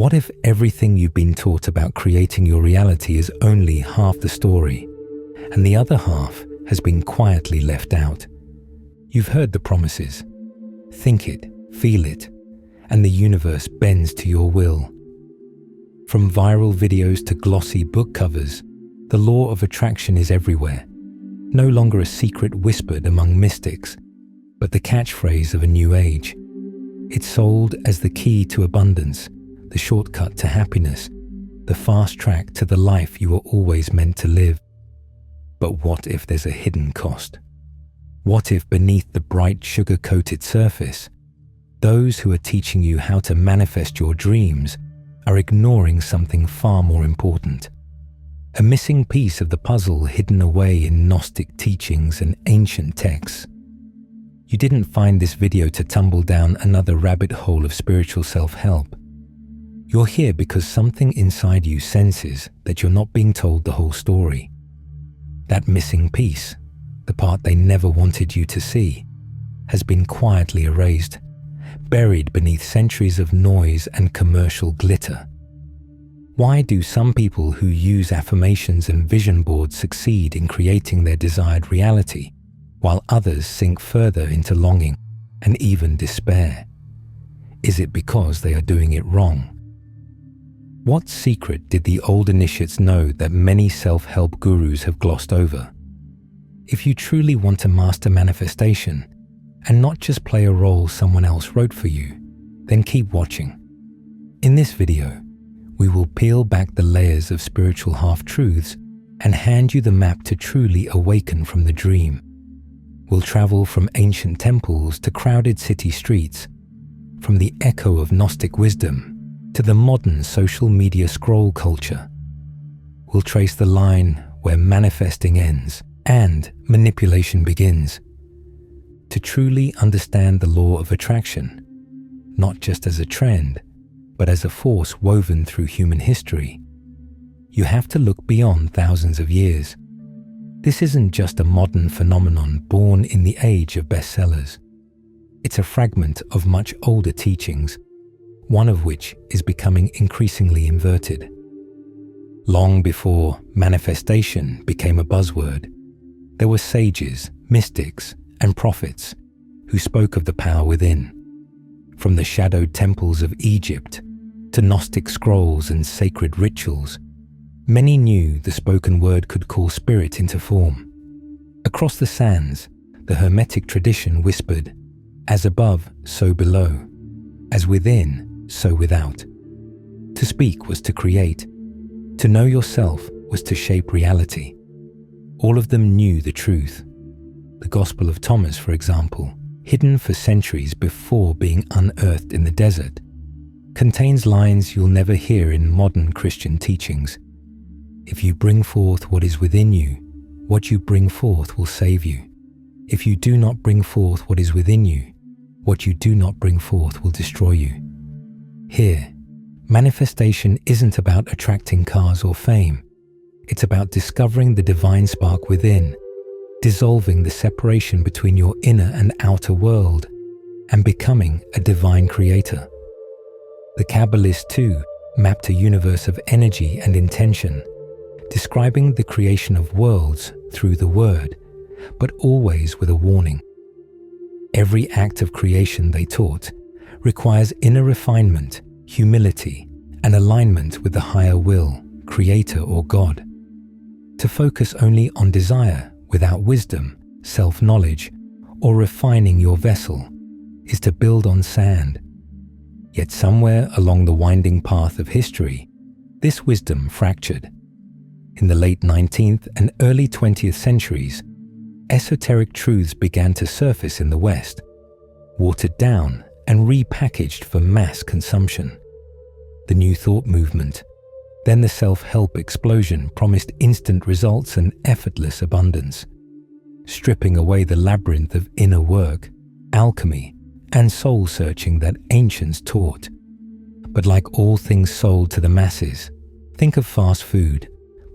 What if everything you've been taught about creating your reality is only half the story, and the other half has been quietly left out? You've heard the promises. Think it, feel it, and the universe bends to your will. From viral videos to glossy book covers, the law of attraction is everywhere, no longer a secret whispered among mystics, but the catchphrase of a new age. It's sold as the key to abundance, the shortcut to happiness, the fast track to the life you were always meant to live. But what if there's a hidden cost? What if beneath the bright sugar-coated surface, those who are teaching you how to manifest your dreams are ignoring something far more important? A missing piece of the puzzle hidden away in Gnostic teachings and ancient texts. You didn't find this video to tumble down another rabbit hole of spiritual self-help. You're here because something inside you senses that you're not being told the whole story. That missing piece, the part they never wanted you to see, has been quietly erased, buried beneath centuries of noise and commercial glitter. Why do some people who use affirmations and vision boards succeed in creating their desired reality, while others sink further into longing and even despair? Is it because they are doing it wrong? What secret did the old initiates know that many self-help gurus have glossed over? If you truly want to master manifestation, and not just play a role someone else wrote for you, then keep watching. In this video, we will peel back the layers of spiritual half-truths and hand you the map to truly awaken from the dream. We'll travel from ancient temples to crowded city streets, from the echo of Gnostic wisdom to the modern social media scroll culture. We'll trace the line where manifesting ends and manipulation begins. To truly understand the law of attraction, not just as a trend, but as a force woven through human history, you have to look beyond thousands of years. This isn't just a modern phenomenon born in the age of bestsellers. It's a fragment of much older teachings, one of which is becoming increasingly inverted. Long before manifestation became a buzzword, there were sages, mystics, and prophets who spoke of the power within. From the shadowed temples of Egypt to Gnostic scrolls and sacred rituals, many knew the spoken word could call spirit into form. Across the sands, the Hermetic tradition whispered, "As above, so below. As within, so without." To speak was to create. To know yourself was to shape reality. All of them knew the truth. The Gospel of Thomas, for example, hidden for centuries before being unearthed in the desert, contains lines you'll never hear in modern Christian teachings. If you bring forth what is within you, what you bring forth will save you. If you do not bring forth what is within you, what you do not bring forth will destroy you. Here, manifestation isn't about attracting cars or fame. It's about discovering the divine spark within, dissolving the separation between your inner and outer world, and becoming a divine creator. The Kabbalists too mapped a universe of energy and intention, describing the creation of worlds through the word, but always with a warning. Every act of creation, they taught, requires inner refinement, humility, and alignment with the higher will, creator or God. To focus only on desire without wisdom, self-knowledge, or refining your vessel is to build on sand. Yet somewhere along the winding path of history, this wisdom fractured. In the late 19th and early 20th centuries, esoteric truths began to surface in the West, watered down and repackaged for mass consumption. The New Thought movement, then the self-help explosion, promised instant results and effortless abundance, stripping away the labyrinth of inner work, alchemy, and soul-searching that ancients taught. But like all things sold to the masses, think of fast food,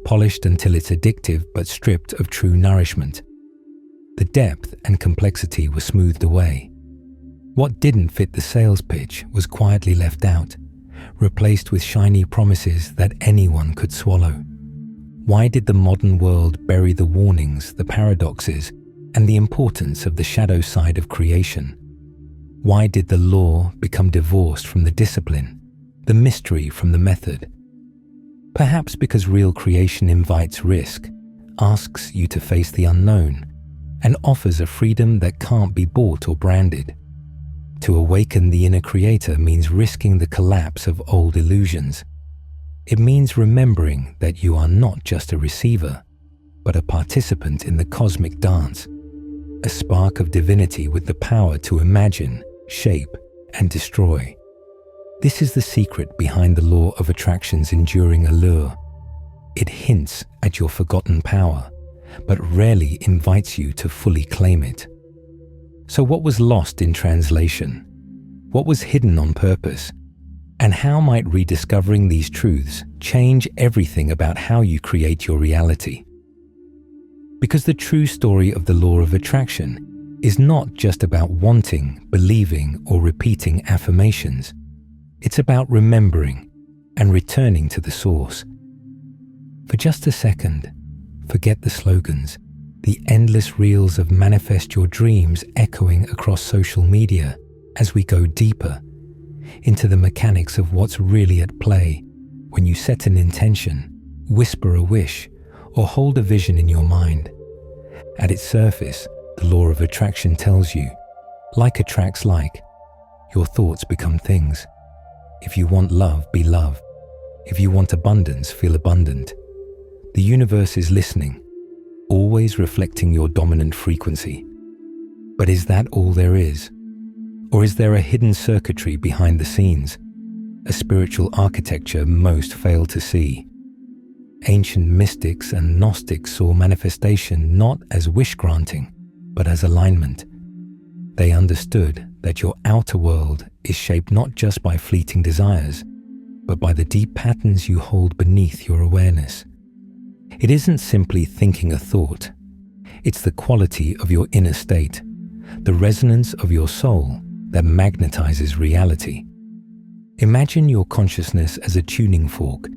polished until it's addictive but stripped of true nourishment. The depth and complexity were smoothed away. What didn't fit the sales pitch was quietly left out, replaced with shiny promises that anyone could swallow? Why did the modern world bury the warnings, the paradoxes, and the importance of the shadow side of creation? Why did the law become divorced from the discipline, the mystery from the method? Perhaps because real creation invites risk, asks you to face the unknown, and offers a freedom that can't be bought or branded. To awaken the inner creator means risking the collapse of old illusions. It means remembering that you are not just a receiver, but a participant in the cosmic dance, a spark of divinity with the power to imagine, shape, and destroy. This is the secret behind the law of attraction's enduring allure. It hints at your forgotten power, but rarely invites you to fully claim it. So what was lost in translation? What was hidden on purpose? And how might rediscovering these truths change everything about how you create your reality? Because the true story of the law of attraction is not just about wanting, believing, or repeating affirmations. It's about remembering and returning to the source. For just a second, forget the slogans, the endless reels of manifest your dreams echoing across social media as we go deeper into the mechanics of what's really at play when you set an intention, whisper a wish, or hold a vision in your mind. At its surface, the law of attraction tells you, like attracts like. Your thoughts become things. If you want love, be love. If you want abundance, feel abundant. The universe is listening, always reflecting your dominant frequency. But is that all there is? Or is there a hidden circuitry behind the scenes, a spiritual architecture most fail to see? Ancient mystics and Gnostics saw manifestation not as wish-granting, but as alignment. They understood that your outer world is shaped not just by fleeting desires, but by the deep patterns you hold beneath your awareness. It isn't simply thinking a thought. It's the quality of your inner state, the resonance of your soul that magnetizes reality. Imagine your consciousness as a tuning fork.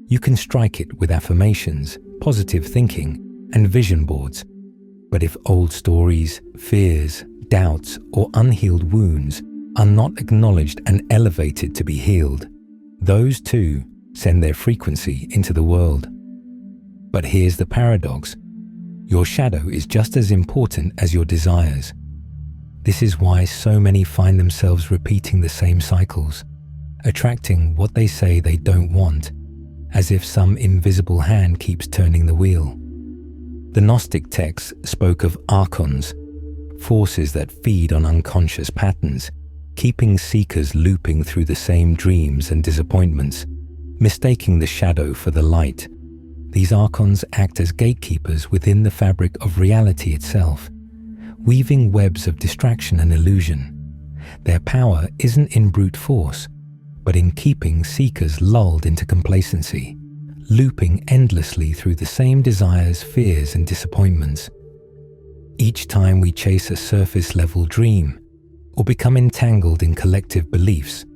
You can strike it with affirmations, positive thinking, and vision boards. But if old stories, fears, doubts, or unhealed wounds are not acknowledged and elevated to be healed, those too send their frequency into the world. But here's the paradox. Your shadow is just as important as your desires. This is why so many find themselves repeating the same cycles, attracting what they say they don't want, as if some invisible hand keeps turning the wheel. The Gnostic texts spoke of Archons, forces that feed on unconscious patterns, keeping seekers looping through the same dreams and disappointments, mistaking the shadow for the light. These Archons act as gatekeepers within the fabric of reality itself, weaving webs of distraction and illusion. Their power isn't in brute force, but in keeping seekers lulled into complacency, looping endlessly through the same desires, fears, and disappointments. Each time we chase a surface-level dream or become entangled in collective beliefs,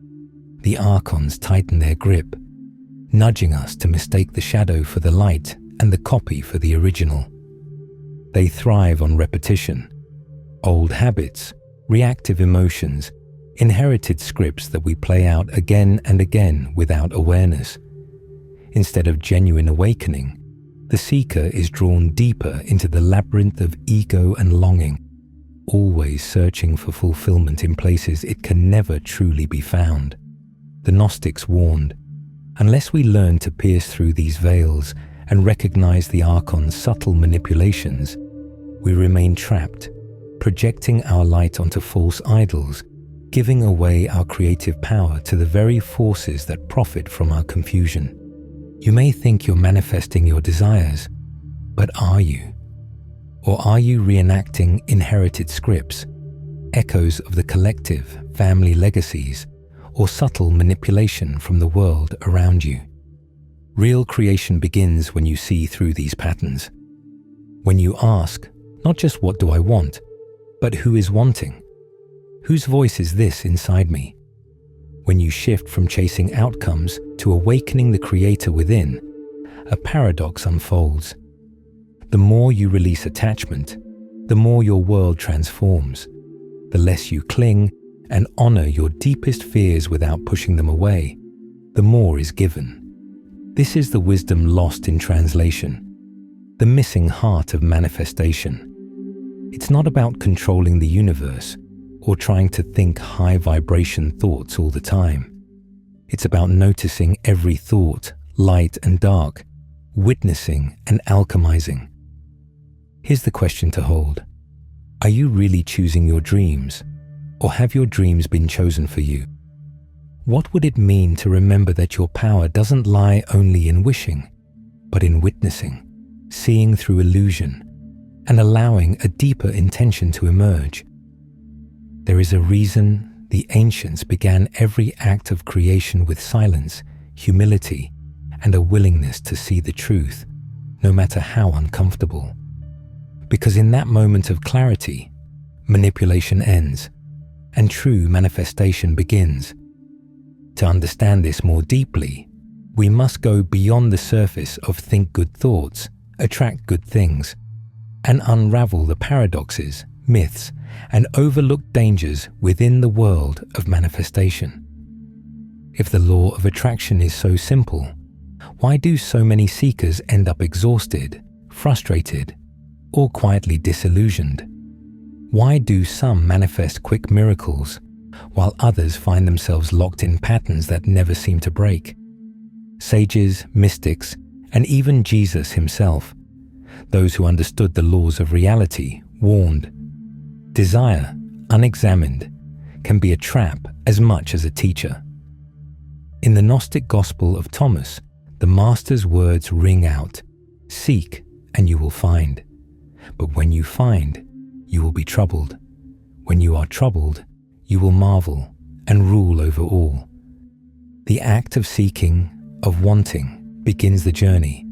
the Archons tighten their grip, nudging us to mistake the shadow for the light and the copy for the original. They thrive on repetition, old habits, reactive emotions, inherited scripts that we play out again and again without awareness. Instead of genuine awakening, the seeker is drawn deeper into the labyrinth of ego and longing, always searching for fulfillment in places it can never truly be found. The Gnostics warned, unless we learn to pierce through these veils and recognize the Archon's subtle manipulations, we remain trapped, projecting our light onto false idols, giving away our creative power to the very forces that profit from our confusion. You may think you're manifesting your desires, but are you? Or are you reenacting inherited scripts, echoes of the collective, family legacies, or subtle manipulation from the world around you? Real creation begins when you see through these patterns. When you ask, not just what do I want, but who is wanting? Whose voice is this inside me? When you shift from chasing outcomes to awakening the creator within, a paradox unfolds. The more you release attachment, the more your world transforms. The less you cling and honor your deepest fears without pushing them away, the more is given. This is the wisdom lost in translation, the missing heart of manifestation. It's not about controlling the universe or trying to think high vibration thoughts all the time. It's about noticing every thought, light and dark, witnessing and alchemizing. Here's the question to hold. Are you really choosing your dreams, or have your dreams been chosen for you? What would it mean to remember that your power doesn't lie only in wishing, but in witnessing, seeing through illusion, and allowing a deeper intention to emerge? There is a reason the ancients began every act of creation with silence, humility, and a willingness to see the truth, no matter how uncomfortable. Because in that moment of clarity, manipulation ends, and true manifestation begins. To understand this more deeply, we must go beyond the surface of think good thoughts, attract good things, and unravel the paradoxes, myths, and overlooked dangers within the world of manifestation. If the law of attraction is so simple, why do so many seekers end up exhausted, frustrated, or quietly disillusioned? Why do some manifest quick miracles, while others find themselves locked in patterns that never seem to break? Sages, mystics, and even Jesus himself, those who understood the laws of reality, warned, desire, unexamined, can be a trap as much as a teacher. In the Gnostic Gospel of Thomas, the Master's words ring out, "Seek, and you will find. But when you find, you will be troubled. When you are troubled, you will marvel and rule over all." The act of seeking, of wanting, begins the journey,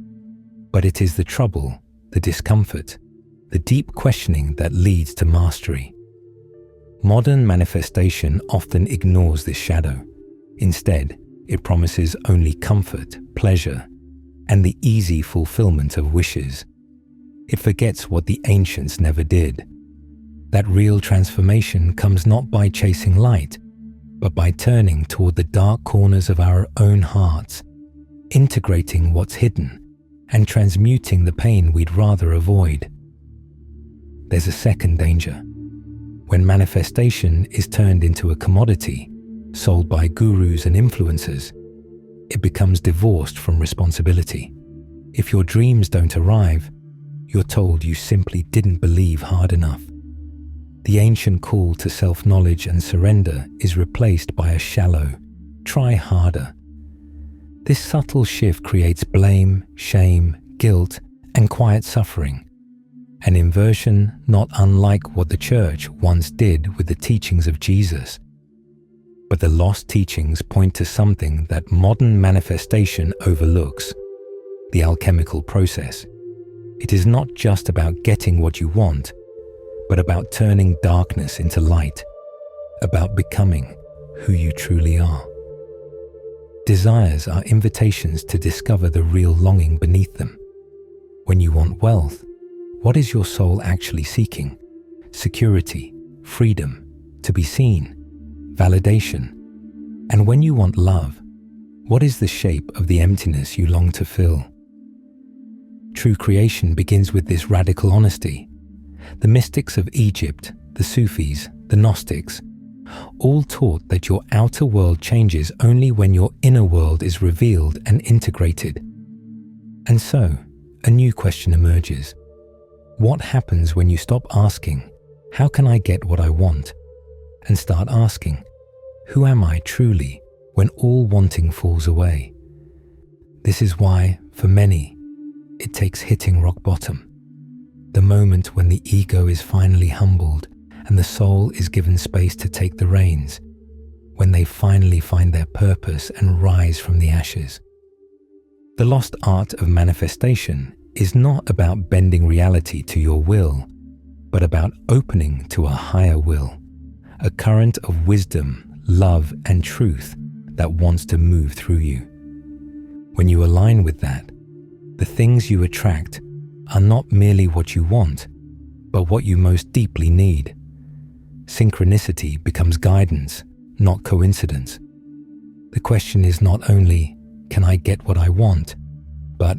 but it is the trouble, the discomfort, the deep questioning that leads to mastery. Modern manifestation often ignores this shadow. Instead, it promises only comfort, pleasure, and the easy fulfillment of wishes. It forgets what the ancients never did. That real transformation comes not by chasing light, but by turning toward the dark corners of our own hearts, integrating what's hidden, and transmuting the pain we'd rather avoid. There's a second danger. When manifestation is turned into a commodity, sold by gurus and influencers, it becomes divorced from responsibility. If your dreams don't arrive, you're told you simply didn't believe hard enough. The ancient call to self-knowledge and surrender is replaced by a shallow, try harder. This subtle shift creates blame, shame, guilt, and quiet suffering, an inversion not unlike what the church once did with the teachings of Jesus. But the lost teachings point to something that modern manifestation overlooks: the alchemical process. It is not just about getting what you want, but about turning darkness into light, about becoming who you truly are. Desires are invitations to discover the real longing beneath them. When you want wealth, what is your soul actually seeking? Security, freedom, to be seen, validation. And when you want love, what is the shape of the emptiness you long to fill? True creation begins with this radical honesty. The mystics of Egypt, the Sufis, the Gnostics, all taught that your outer world changes only when your inner world is revealed and integrated. And so, a new question emerges. What happens when you stop asking, "How can I get what I want?" and start asking, "Who am I truly?" when all wanting falls away? This is why, for many, it takes hitting rock bottom. The moment when the ego is finally humbled and the soul is given space to take the reins, when they finally find their purpose and rise from the ashes. The lost art of manifestation is not about bending reality to your will, but about opening to a higher will, a current of wisdom, love, and truth that wants to move through you. When you align with that, the things you attract are not merely what you want, but what you most deeply need. Synchronicity becomes guidance, not coincidence. The question is not only, can I get what I want, but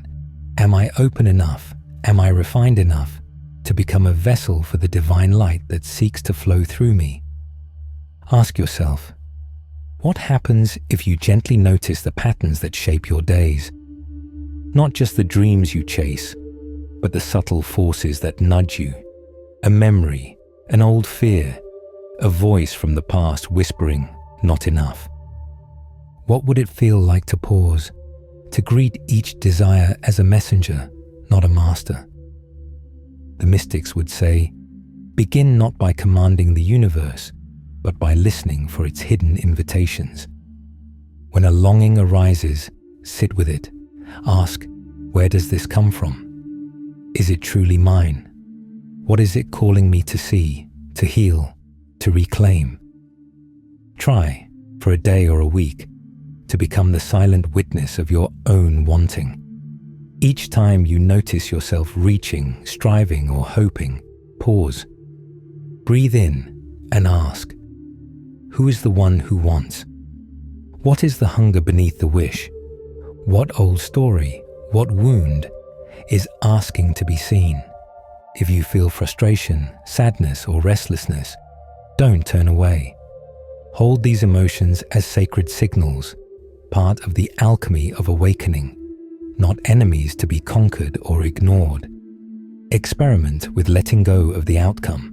am I open enough, am I refined enough to become a vessel for the divine light that seeks to flow through me? Ask yourself, what happens if you gently notice the patterns that shape your days? Not just the dreams you chase, but the subtle forces that nudge you. A memory, an old fear, a voice from the past whispering, not enough. What would it feel like to pause, to greet each desire as a messenger, not a master? The mystics would say, begin not by commanding the universe, but by listening for its hidden invitations. When a longing arises, sit with it. Ask, where does this come from? Is it truly mine? What is it calling me to see, to heal, to reclaim? Try, for a day or a week, to become the silent witness of your own wanting. Each time you notice yourself reaching, striving, or hoping, pause. Breathe in and ask, who is the one who wants? What is the hunger beneath the wish? What old story, what wound is asking to be seen? If you feel frustration, sadness, or restlessness, don't turn away. Hold these emotions as sacred signals, part of the alchemy of awakening, not enemies to be conquered or ignored. Experiment with letting go of the outcome.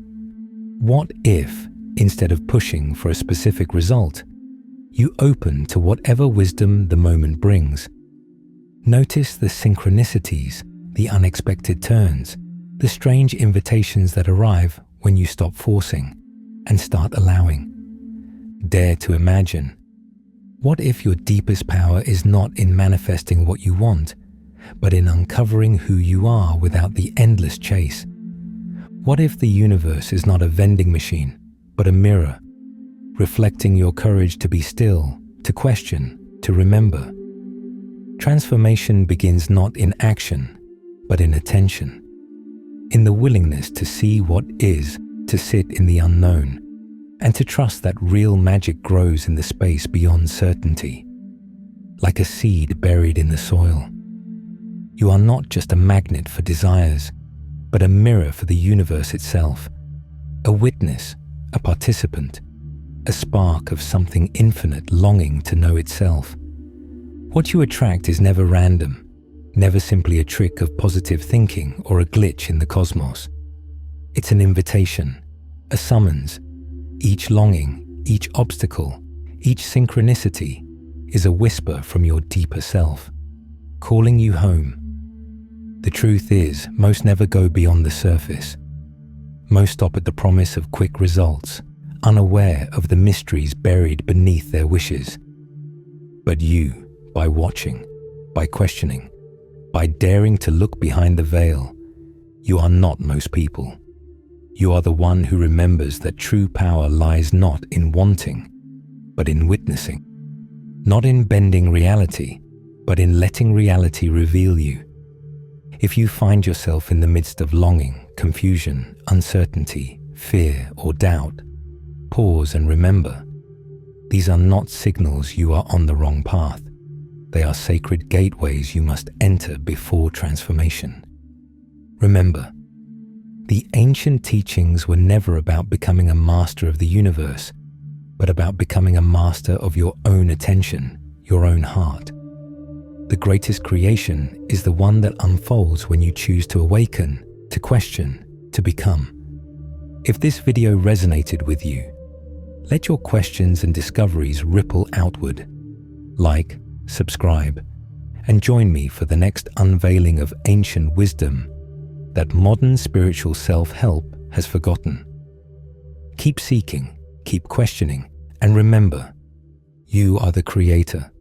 What if, instead of pushing for a specific result, you open to whatever wisdom the moment brings? Notice the synchronicities, the unexpected turns, the strange invitations that arrive when you stop forcing and start allowing. Dare to imagine. What if your deepest power is not in manifesting what you want, but in uncovering who you are without the endless chase? What if the universe is not a vending machine, but a mirror, reflecting your courage to be still, to question, to remember? Transformation begins not in action, but in attention, in the willingness to see what is, to sit in the unknown, and to trust that real magic grows in the space beyond certainty, like a seed buried in the soil. You are not just a magnet for desires, but a mirror for the universe itself, a witness, a participant, a spark of something infinite longing to know itself. What you attract is never random, never simply a trick of positive thinking or a glitch in the cosmos. It's an invitation, a summons. Each longing, each obstacle, each synchronicity is a whisper from your deeper self, calling you home. The truth is, most never go beyond the surface. Most stop at the promise of quick results, unaware of the mysteries buried beneath their wishes. But you, by watching, by questioning, by daring to look behind the veil, you are not most people. You are the one who remembers that true power lies not in wanting, but in witnessing. Not in bending reality, but in letting reality reveal you. If you find yourself in the midst of longing, confusion, uncertainty, fear, or doubt, pause and remember. These are not signals you are on the wrong path. They are sacred gateways you must enter before transformation. Remember, the ancient teachings were never about becoming a master of the universe, but about becoming a master of your own attention, your own heart. The greatest creation is the one that unfolds when you choose to awaken, to question, to become. If this video resonated with you, let your questions and discoveries ripple outward. Like, subscribe, and join me for the next unveiling of ancient wisdom that modern spiritual self-help has forgotten. Keep seeking, keep questioning, and remember, you are the creator.